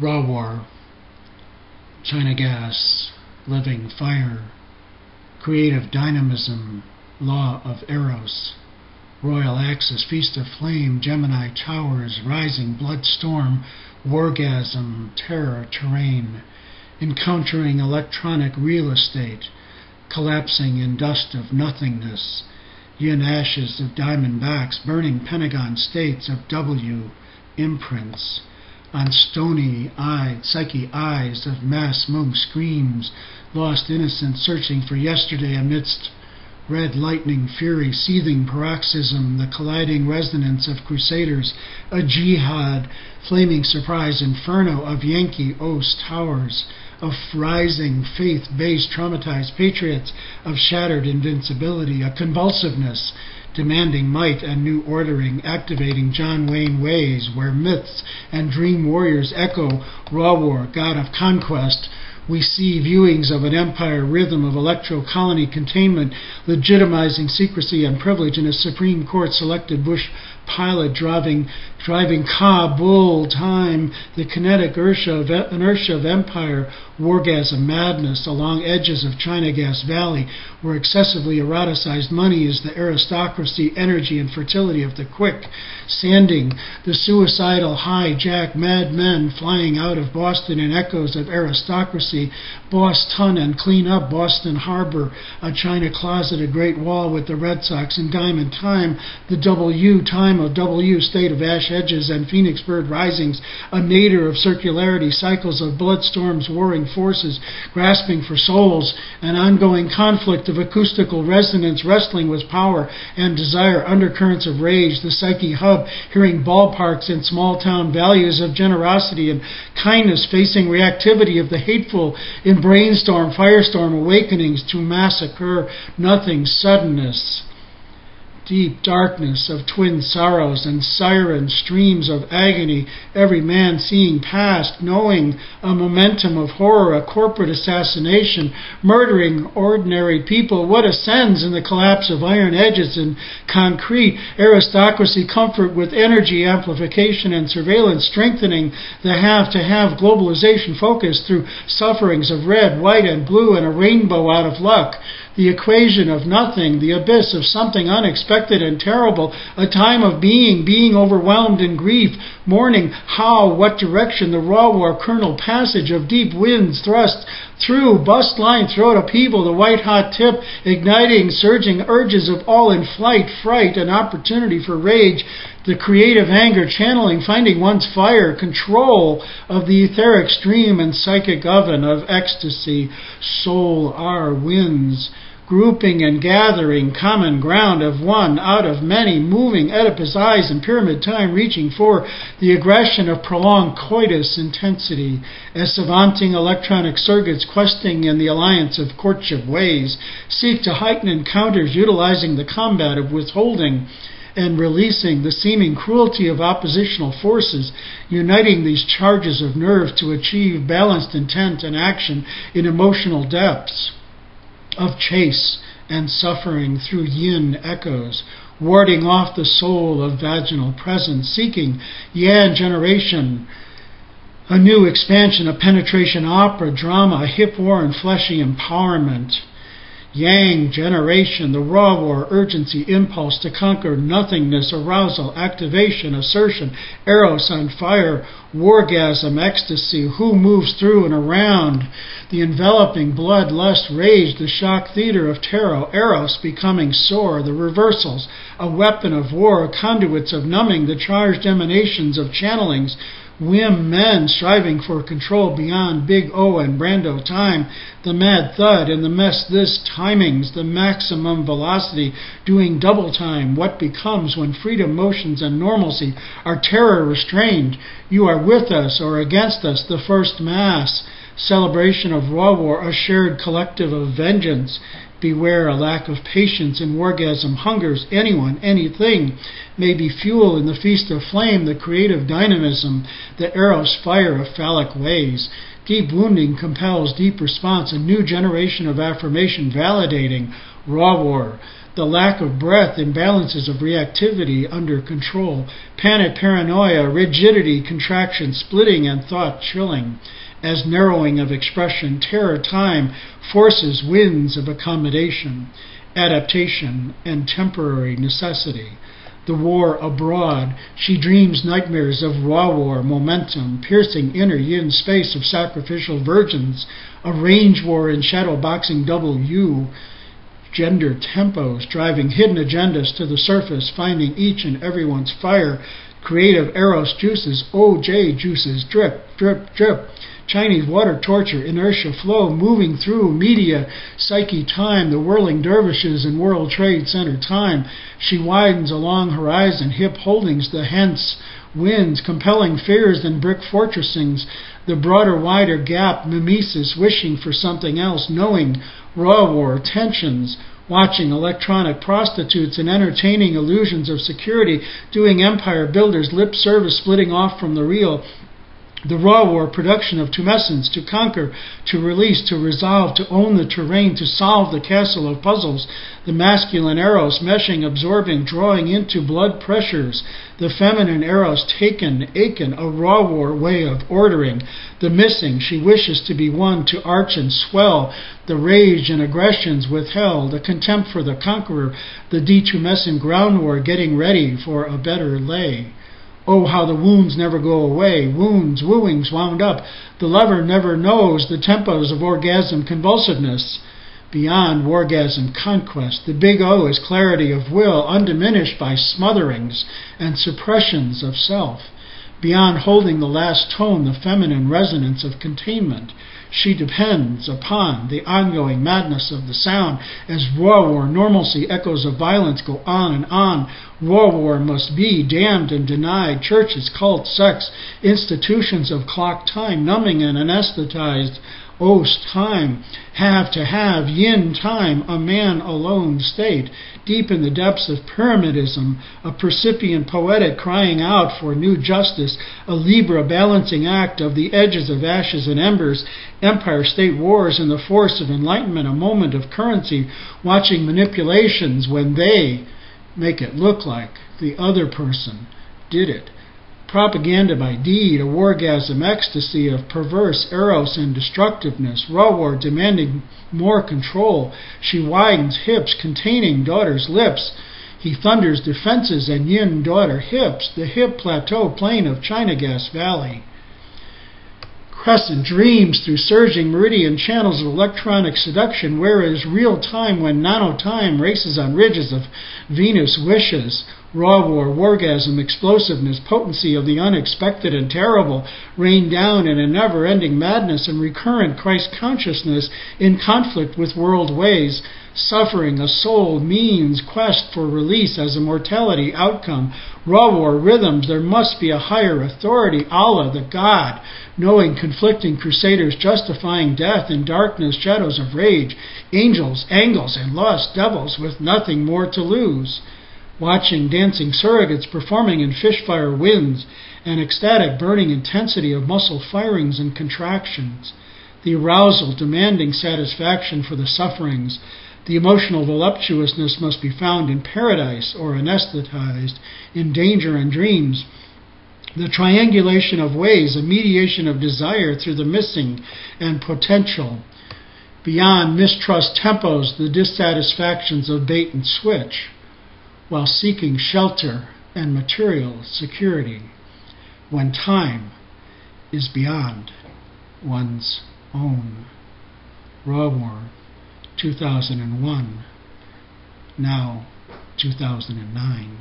Rawar, China gas, living fire, creative dynamism, law of Eros, royal axis, feast of flame, Gemini towers, rising blood storm, wargasm, terror, terrain, encountering electronic real estate, collapsing in dust of nothingness, yin ashes of diamond backs, burning pentagon states of W, imprints, on stony-eyed psyche eyes of mass monk screams, lost innocence searching for yesterday amidst red lightning fury, seething paroxysm, the colliding resonance of crusaders, a jihad, flaming surprise inferno of Yankee O's towers, of rising faith-based traumatized patriots, of shattered invincibility, a convulsiveness, demanding might and new ordering, activating John Wayne ways, where myths and dream warriors echo, Rawar, god of conquest. We see viewings of an empire rhythm of electro-colony containment, legitimizing secrecy and privilege in a Supreme Court-selected Bush pilot driving Kabul time, the kinetic inertia of empire, wargasm, madness along edges of China Gas Valley, where excessively eroticized money is the aristocracy, energy and fertility of the quick, sanding the suicidal hijack madmen flying out of Boston in echoes of aristocracy, Boston and clean up Boston Harbor, a China closet, a Great Wall with the Red Sox and Diamond time, the W time of W state of ash edges and phoenix bird risings, a nadir of circularity, cycles of blood storms, warring forces, grasping for souls, an ongoing conflict of acoustical resonance, wrestling with power and desire, undercurrents of rage, the psyche hub, hearing ballparks and small-town values of generosity and kindness, facing reactivity of the hateful in brainstorm, firestorm, awakenings to massacre, nothing, suddenness, deep darkness of twin sorrows and siren streams of agony, every man seeing past, knowing a momentum of horror, a corporate assassination, murdering ordinary people, what ascends in the collapse of iron edges and concrete, aristocracy, comfort with energy, amplification and surveillance, strengthening the have-to-have globalization focus through sufferings of red, white and blue and a rainbow out of luck, the equation of nothing, the abyss of something unexpected and terrible, a time of being overwhelmed in grief, mourning how, what direction, the Rawar kernel passage of deep winds thrust through, bust line, throat upheaval, the white-hot tip, igniting, surging urges of all in flight, fright, and opportunity for rage, the creative anger, channeling, finding one's fire, control of the etheric stream and psychic oven of ecstasy, soul, our winds, grouping and gathering, common ground of one out of many, moving Oedipus eyes and pyramid time, reaching for the aggression of prolonged coitus intensity, as savanting electronic circuits questing in the alliance of courtship ways, seek to heighten encounters utilizing the combat of withholding and releasing the seeming cruelty of oppositional forces, uniting these charges of nerve to achieve balanced intent and action in emotional depths of chase and suffering through yin echoes, warding off the soul of vaginal presence, seeking yan generation, a new expansion, a penetration opera, drama, a hip war and fleshy empowerment. Yang generation, the Rawar, urgency, impulse to conquer, nothingness, arousal, activation, assertion, Eros on fire, wargasm, ecstasy, who moves through and around, the enveloping blood, lust, rage, the shock theater of tarot, Eros becoming sore, the reversals, a weapon of war, conduits of numbing, the charged emanations of channelings, whim men striving for control beyond Big O and Brando time, the mad thud and the mess this timings, the maximum velocity doing double time, what becomes when freedom motions and normalcy are terror restrained, you are with us or against us, the first mass, celebration of Rawar, a shared collective of vengeance, beware a lack of patience in wargasm, hungers anyone, anything, may be fuel in the feast of flame, the creative dynamism, the Eros fire of phallic ways. Deep wounding compels deep response, a new generation of affirmation validating Rawar, the lack of breath, imbalances of reactivity under control, panic, paranoia, rigidity, contraction, splitting, and thought chilling, as narrowing of expression, terror, time, forces, winds of accommodation, adaptation, and temporary necessity. The war abroad, she dreams nightmares of Rawar, momentum, piercing inner yin space of sacrificial virgins, a range war in shadow boxing double U, gender tempos, driving hidden agendas to the surface, finding each and everyone's fire, creative eros juices, OJ juices, drip, drip, drip, Chinese water torture, inertia flow, moving through media, psyche time, the whirling dervishes in World Trade Center time. She widens along horizon, hip holdings, the hence winds, compelling fears and brick fortressings, the broader, wider gap, mimesis, wishing for something else, knowing, raw war, tensions, watching electronic prostitutes and entertaining illusions of security, doing empire builders, lip service, splitting off from the real, the raw war, production of tumescence, to conquer, to release, to resolve, to own the terrain, to solve the castle of puzzles, the masculine eros, meshing, absorbing, drawing into blood pressures, the feminine eros, taken, aching, a raw war way of ordering, the missing, she wishes to be one, to arch and swell, the rage and aggressions withheld, the contempt for the conqueror, the detumescent ground war, getting ready for a better lay. Oh, how the wounds never go away, wounds, wooings wound up. The lover never knows the tempos of orgasm convulsiveness. Beyond wargasm conquest, the big O is clarity of will, undiminished by smotherings and suppressions of self. Beyond holding the last tone, the feminine resonance of containment. She depends upon the ongoing madness of the sound. As raw war, normalcy, echoes of violence go on and on. Raw war must be damned and denied. Churches, cult, sex, institutions of clock time, numbing and anesthetized. Ost time, have to have, yin time, a man alone state, deep in the depths of pyramidism, a percipient poetic crying out for new justice, a Libra balancing act of the edges of ashes and embers, empire-state wars and the force of enlightenment, a moment of currency, watching manipulations when they make it look like the other person did it. Propaganda by deed, a wargasm ecstasy of perverse eros and destructiveness, raw war demanding more control. She widens hips, containing daughter's lips. He thunders defenses and yin daughter hips, the hip plateau plain of China Gas Valley. Crescent dreams through surging meridian channels of electronic seduction, where is real time when nano-time races on ridges of Venus wishes. Raw war, wargasm, explosiveness, potency of the unexpected and terrible, rain down in a never-ending madness and recurrent Christ consciousness in conflict with world ways. Suffering, a soul, means, quest for release as a mortality outcome. Raw war, rhythms, there must be a higher authority, Allah, the God, knowing conflicting crusaders justifying death in darkness, shadows of rage, angels, angles, and lost devils with nothing more to lose. Watching dancing surrogates performing in fishfire winds, an ecstatic burning intensity of muscle firings and contractions, the arousal demanding satisfaction for the sufferings. The emotional voluptuousness must be found in paradise or anesthetized, in danger and dreams. The triangulation of ways, a mediation of desire through the missing and potential. Beyond mistrust tempos, the dissatisfactions of bait and switch, while seeking shelter and material security, when time is beyond one's own. Raw War, 2001, now 2009.